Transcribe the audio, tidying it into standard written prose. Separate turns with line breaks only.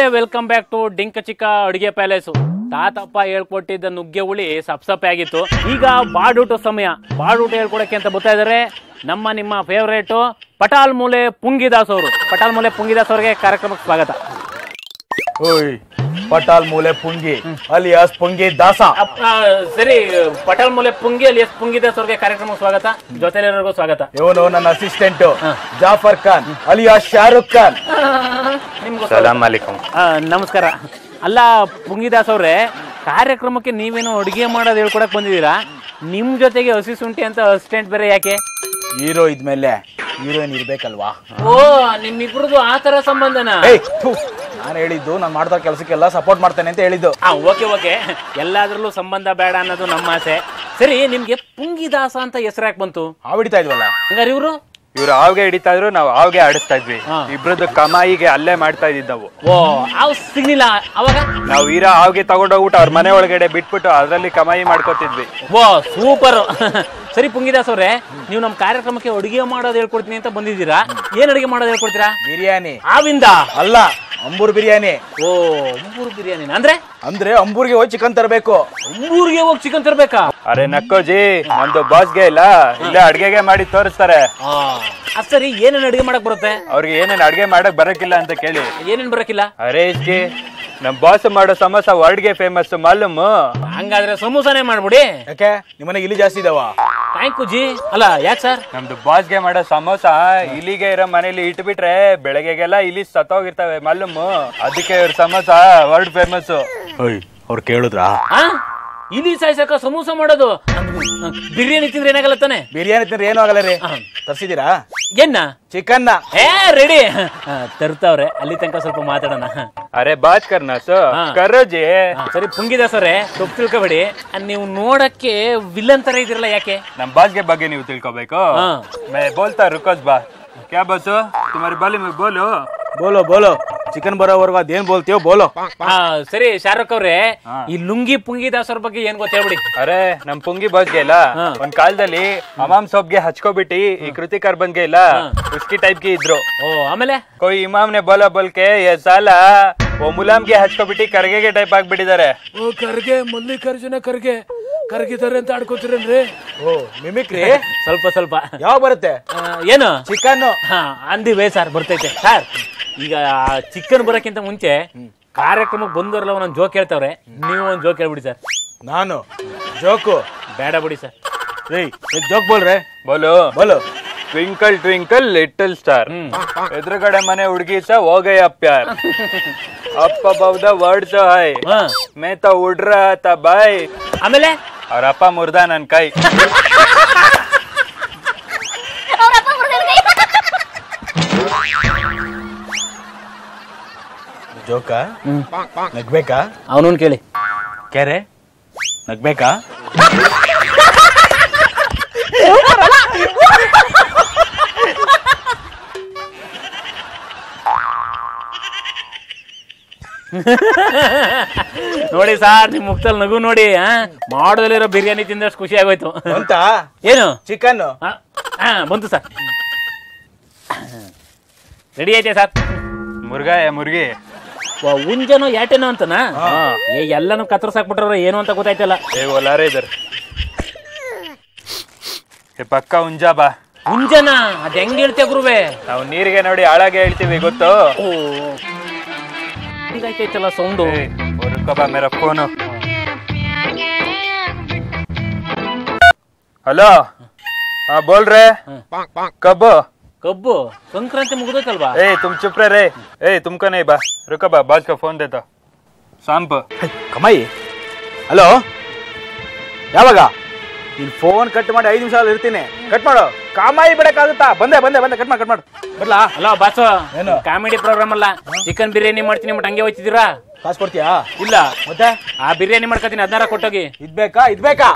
ನಮಸ್ತೆ, welcome back to ಡಿಂಕ ಚಿಕ್ಕ ಅಡುಗೆ ಪ್ಯಾಲೇಸು. ತಾತಪ್ಪ ಹೇಳ್ಕೊಟ್ಟಿದ್ದ ನುಗ್ಗೆ ಹುಳಿ ಸಪ್ಸಪ್ಪೆ ಆಗಿತ್ತು. ಈಗ ಬಾಡೂಟ ಸಮಯ. ಬಾಡೂಟ ಹೇಳ್ಕೊಡಕ್ಕೆ ಅಂತ ಬರ್ತಾ ಇದಾರೆ ನಿಮ್ಮ ಫೇವರೇಟು ಪಟಾಲ್ ಮೂಲೆ ಪುಂಗಿದಾಸ್ ಅವರು. ಪಟಾಲ್ ಮೂಲೆ ಪುಂಗಿದಾಸ್ ಅವರಿಗೆ ಕಾರ್ಯಕ್ರಮಕ್ಕೆ ಸ್ವಾಗತ.
ಓಯ್, ಪಟಾಲ್ ಮೂಲೆ ಪುಂಗಿ ಅಲಿಯಾಸ್ ಪುಂಗಿ ದಾಸ.
ಸರಿ, ಪಟಾಲ್ ಮೂಲೆ ಪುಂಗಿ ಅಲಿಯಾಸ್ ಪುಂಗಿದಾಸ್ ಅವ್ರಿಗೆ ಕಾರ್ಯಕ್ರಮಕ್ಕೆ ಸ್ವಾಗತ. ಜೊತೆಲಿರೋರ್ಗೂ ಸ್ವಾಗತ.
ಇವನು ನನ್ನ ಅಸಿಸ್ಟೆಂಟ್ ಜಾಫರ್ ಖಾನ್ ಅಲಿಯಾಸ್ ಶಾರುಖ್ ಖಾನ್.
ನಿಮ್ಗೂ
ಸಲಾಮ್ ಅಲೈಕುಂ.
ನಮಸ್ಕಾರ. ಅಲ್ಲ ಪುಂಗಿದಾಸ್ ಅವ್ರೆ, ಕಾರ್ಯಕ್ರಮಕ್ಕೆ ನೀವೇನು ಅಡುಗೆ ಮಾಡೋದು ಹೇಳ್ಕೊಡಕ್ ಬಂದಿದ್ದೀರಾ, ನಿಮ್ ಜೊತೆಗೆ ಹಸಿ ಶುಂಠಿ ಅಂತ ಅಸಿಸ್ಟೆಂಟ್ ಬೇರೆ ಯಾಕೆ?
ಹೀರೋ ಇದ್ಮೇಲೆ ಹೀರೋಯಿನ್ ಇರ್ಬೇಕಲ್ವಾ?
ಓ, ನಿಮ್ಮಿಬ್ರದ್ದು ಆ ತರ ಸಂಬಂಧನಾ?
ನಾನು ಹೇಳಿದ್ದು ನಾನು ಮಾಡ್ತಾ ಕೆಲಸಕ್ಕೆಲ್ಲ ಸಪೋರ್ಟ್ ಮಾಡ್ತೇನೆ ಅಂತ ಹೇಳಿದ್ದು.
ಓಕೆ, ಎಲ್ಲಾದ್ರಲ್ಲೂ ಸಂಬಂಧ ಬೇಡ ಅನ್ನೋದು ನಮ್ಮ ಆಸೆ. ಸರಿ, ನಿಮ್ಗೆ ಪುಂಗಿದಾಸ ಅಂತ ಹೆಸರು ಯಾಕೆ ಬಂತು?
ಹಾವಿಡಿತಾ ಇದ್ವಲ್ಲ,
ಹಂಗಾರೆ ಇವ್ರು
ಹಾವ್ಗೆ ಹಿಡಿತಾ ಇದ್ರು, ನಾವು ಹಾವ್ಗೆ ಆಡಿಸ್ತಾ ಇದ್ವಿ. ಇಬ್ರದ್ದು ಕಮಾಯಿಗೆ ಅಲ್ಲೇ ಮಾಡ್ತಾ ಇದ್ದಿದ್ದವು.
ಓ, ಹಾವು ಸಿಗ್ಲಿಲ್ಲ ಅವಾಗ?
ನಾವು ಹಾವ್ಗೆ ತಗೊಂಡೋಗ್ಬಿಟ್ಟು ಅವ್ರ ಮನೆ ಒಳಗಡೆ ಬಿಟ್ಬಿಟ್ಟು ಅದ್ರಲ್ಲಿ ಕಮಾಯಿ ಮಾಡ್ಕೋತಿದ್ವಿ.
ಓ, ಸೂಪರ್. ಸರಿ ಪುಂಗಿದಾಸ್ ಅವ್ರೆ, ನೀವು ನಮ್ಮ ಕಾರ್ಯಕ್ರಮಕ್ಕೆ ಅಡುಗೆ ಮಾಡೋದು ಹೇಳ್ಕೊಡ್ತೀನಿ ಅಂತ ಬಂದಿದ್ದೀರಾ. ಏನ್ ಅಡುಗೆ ಮಾಡೋದು ಹೇಳ್ಕೊಡ್ತೀರಾ?
ಬಿರಿಯಾನಿ.
ಹಾವಿಂದ
ಅಲ್ಲ, ಅಂಬೂರ್ ಬಿರಿಯಾನಿ.
ಓ, ಅಂಬೂರ್ ಬಿರಿಯಾನಿ ಅಂದ್ರೆ
ಅಂಬೂರ್ಗೆ ಹೋಗಿ ಚಿಕನ್ ತರಬೇಕು.
ಅಂಬೂರ್ಗೆ ಹೋಗಿ ಚಿಕನ್ ತರಬೇಕಾ?
ಅರೆ ನಕ್ಕೋಜಿ, ನಮ್ದು ಬಾಸ್ಗೆ ಇಲ್ಲ, ಇಲ್ಲೇ ಅಡ್ಗೆಗೆ ಮಾಡಿ ತೋರಿಸ್ತಾರೆ.
ಸರಿ, ಏನೇನ್ ಅಡುಗೆ ಮಾಡಕ್ ಬರುತ್ತೆ
ಅವ್ರಿಗೆ? ಏನೇನ್ ಅಡ್ಗೆ ಮಾಡಕ್ ಬರಕಿಲ್ಲ ಅಂತ ಕೇಳಿ.
ಏನೇನ್ ಬರಕಿಲ್ಲ?
ಅರೆ ಇಸ್ಗೆ ನಮ್ ಬಾಸ್ ಮಾಡೋ ಸಮೋಸ ವರ್ಡ್ಗೆ ಫೇಮಸ್ ಮಾಲೂಮ್.
ಹಂಗಾದ್ರೆ ಸಮೋಸಾನೇ ಮಾಡ್ಬಿಡಿ.
ಯಾಕೆ ನಿಮ್ಮನೆಗೆ ಇಲ್ಲಿ ಜಾಸ್ತಿ ಇದಾವ?
Thank U G. ಅಲ್ಲ ಯಾಕೆ ಸರ್?
ನಮ್ದು ಬಾಸ್ಗೆ ಮಾಡೋ ಸಮೋಸ ಇಲಿಗೆ ಇರೋ ಮನೇಲಿ ಇಟ್ಬಿಟ್ರೆ ಬೆಳಗ್ಗೆಗೆಲ್ಲ ಇಲಿ ಸತ್ತೋಗಿರ್ತವೆ ಮಾಲೂಮ್. ಅದಕ್ಕೆ ಇವ್ರ ಸಮೋಸ ವರ್ಲ್ಡ್ ಫೇಮಸ್.
ಅವ್ರು ಕೇಳಿದ್ರಾ?
ಇಲ್ಲಿ ಸಾಯ್ಸಕ ಸಮೋಸ ಮಾಡೋದು? ಬಿರಿಯಾನಿ ತಿಂದ್ರೆ ಏನಾಗಲ್ಲ ತಾನೆ?
ಬಿರಿಯಾನಿ ತಿಂದ್ರೆ ಏನು ಆಗಲ್ಲ ರೀ. ತರ್ಸಿದೀರಾ?
ಏನ್ನ?
ಚಿಕನ್.
ರೆಡಿ, ತರ್ತಾವ್ರೆ. ಅಲ್ಲಿ ತನಕ ಸ್ವಲ್ಪ ಮಾತಾಡೋಣ.
ಅರೆ ಬಾತ್ ಕರ್ನಾ ಕರೋಜಿ.
ಸರಿ ಪುಂಗಿದಾಸ್ ಅವರೇ, ತಪ್ಪು ತಿಳ್ಕೊಬೇಡಿ, ನೀವು ನೋಡಕ್ಕೆ ವಿಲನ್ ತರ ಇದಿರಲ್ಲ, ಯಾಕೆ?
ನಮ್ ಬಾಸ್ಗೆ ಬಗ್ಗೆ ನೀವು ತಿಳ್ಕೊಬೇಕು. ಮೈ ಬೋಲ್ತಾ ರುಕೋಸ್ ಬಾ. ಕ್ಯಾ ಬಾಸು ತುಮಾರಿ ಬಾಲಿ ಮೇ ಬೋಲು.
ಬೋಲೋ ಚಿಕನ್ ಬರೋವರೆಗೂ ಅದೇನ್ ಬೋಲ್ತೀವೋ ಬೋಲೋ.
ಸರಿ ಶಾರುಖ್ ಅವ್ರೆ, ಈ ಲುಂಗಿ ಪುಂಗಿದಾಸ್ ಅವ್ರ ಬಗ್ಗೆ ಏನ್ ಗೊತ್ತ ಹೇಳ್ಬಿಡಿ.
ಅರೆ ನಮ್ ಪುಂಗಿ ಬಾಸ್ಗೆ ಇಲ್ಲ, ಒಂದ್ ಕಾಲದಲ್ಲಿ ಹಮಾಮ್ ಸೋಪ್ಗೆ ಹಚ್ಕೋಬಿಟ್ಟಿ ಈ ಕೃತಿಕರ್ ಬಂದ್ಗೆ ಇಲ್ಲ ಉಸ್ಕಿ ಟೈಪ್ ಗೆ ಇದ್ರು.
ಆಮೇಲೆ
ಕೊಯ್ ಇಮಾಮ್ ನೆ ಬೋಲಾ ಬೋಲ್ಕೆ ಸಾಲ ಓ ಮುಲಾಮ್ಗೆ ಹಚ್ಕೋಬಿಟ್ಟಿ ಕರ್ಗೆಗೆ ಟೈಪ್ ಆಗ್ಬಿಟ್ಟಿದ್ದಾರೆ.
ಕರ್ಗೆ ಮಲ್ಲಿಕಾರ್ಜುನ ಕರ್ಗಿದ್ದಾರೆ ಅಂತ ಆಡ್ಕೋತೀರನ್ರಿ?
ಓ, ಮಿಮಿಕ್ರಿ
ಸ್ವಲ್ಪ
ಯಾವ ಬರುತ್ತೆ?
ಏನು?
ಚಿಕನ್.
ಅಂದಿವೇ ಸರ್, ಬರ್ತೈತೆ ಸರ್. ಈಗ ಚಿಕನ್ ಬರಕ್ಕಿಂತ ಮುಂಚೆ ಕಾರ್ಯಕ್ರಮಕ್ಕೆ ಬಂದವರೆಲ್ಲ ಒಂದೊಂದು ಜೋಕ್ ಹೇಳ್ತಾವ್ರೆ, ನೀವು ಒಂದ್ ಜೋಕ್ ಹೇಳ್ಬಿಡಿ ಸರ್.
ನಾನು ಜೋಕು
ಬೇಡ ಬಿಡಿ ಸರ್.
ಜೋಕ್ ಬೋಲ್ರೆ.
ಬೋಲು. ಟ್ವಿಂಕಲ್ ಟ್ವಿಂಕಲ್ ಲಿಟಲ್ ಸ್ಟಾರ್, ಎದುರುಗಡೆ ಮನೆ ಹುಡುಗಿ ಸ ಹೋಗಯ್ಯ ಪ್ಯಾರ್, ಅಪ್ಪ ಬೌದ ವರ್ಡ್ಸ್ ಹೈ ಮೇ ತ ಉಡ್ ರಹಾ ತಾ ಬಾಯ್.
ಆಮೇಲೆ
ಅವ್ರ ಅಪ್ಪ ಮುರ್ದ ನನ್ ಕೈ.
ಜೋಕ ನಗ್ಬೇಕಾ?
ಅವನನ್ ಕೇಳಿ.
ಕೆರೆ ನಗ್ಬೇಕಾ?
ನೋಡಿ ಸಾರ್, ನಿಮ್ ಮುಕ್ತಲ್ ನಗು ನೋಡಿ. ಮಾಡೋದಲ್ಲಿರೋ ಬಿರಿಯಾನಿ ತಿಂದಷ್ಟು ಖುಷಿ ಆಗೋಯ್ತು.
ಅಂತ
ಏನು?
ಚಿಕನ್
ಬಂತು ಸರ್, ರೆಡಿ ಐತೆ ಸರ್.
ಮುರ್ಗಿ
ಉಂಜನೋ ಯಾಟೇನೋ ಅಂತನಾ? ಎಲ್ಲಾನು ಕತ್ತರ್ಸಾಕ್ಬಿಟ್ರ ಏನು ಅಂತ ಗೊತ್ತಾಯ್ತಲ್ಲ.
ಓಲಾರೆ ಇದರ್ ಪಕ್ಕ ಉಂಜಾ ಬಾ.
ಉಂಜನ ಅದ್ ಹೆಂಗ್ ಹೇಳ್ತೇ ಗುರುವೆ?
ನಾವು ನೀರಿಗೆ ನೋಡಿ ಹಾಳಾಗೆ ಹೇಳ್ತೀವಿ ಗೊತ್ತು.
ಹಿಂಗೈತೈತಲ್ಲ ಸೌಂಡು.
ಬಾ ಮೇರಾ ಫೋನು. ಹಲೋ, ಬೋಲ್ ರೇ.
ಕಬ್ಬು ಸಂಕ್ರಾಂತಿ ಮುಗ್ದೈತಲ್ವಾ?
ತುಮ್ ಚುಪ್ ರೇ. ತುಮ್ಕೋ ನೈ ಬಾ, ರುಕೋ ಬಾ, ಬಾಸ್ ಕಾ ಫೋನ್ ದೇತಾ. ಸಾಂಪ್
ಕಮಾಯಿ. ಹಲೋ, ಯಾವಾಗ? ನೀನ್ ಫೋನ್ ಕಟ್ ಮಾಡಿ 5 ನಿಮಿಷ ಇರ್ತೀನಿ. ಕಟ್ ಮಾಡು. ಕಾಮಾಯಿ ಬಿಡಕ್ಕಾಗುತ್ತಾ? ಬಂದೆ ಕಟ್ ಮಾಡು. ಬರ್ಲಾ?
ಹಲೋ ಬಾಸು,
ಏನು
ಕಾಮಿಡಿ ಪ್ರೋಗ್ರಾಮ್ ಅಲ್ಲ, ಚಿಕನ್ ಬಿರಿಯಾನಿ ಮಾಡ್ತೀನಿ ಬಟ್ ಹಂಗೆ ಹೋಯ್ತಿದ್ದೀರಾ?
ಕಾಸು ಕೊಡ್ತೀಯಾ?
ಇಲ್ಲ.
ಮತ್ತೆ
ಆ ಬಿರಿಯಾನಿ ಮಾಡ್ಕೊತೀನಿ, 16 ಕೊಟ್ಟೋಗಿ.
ಇದ್ಬೇಕಾ?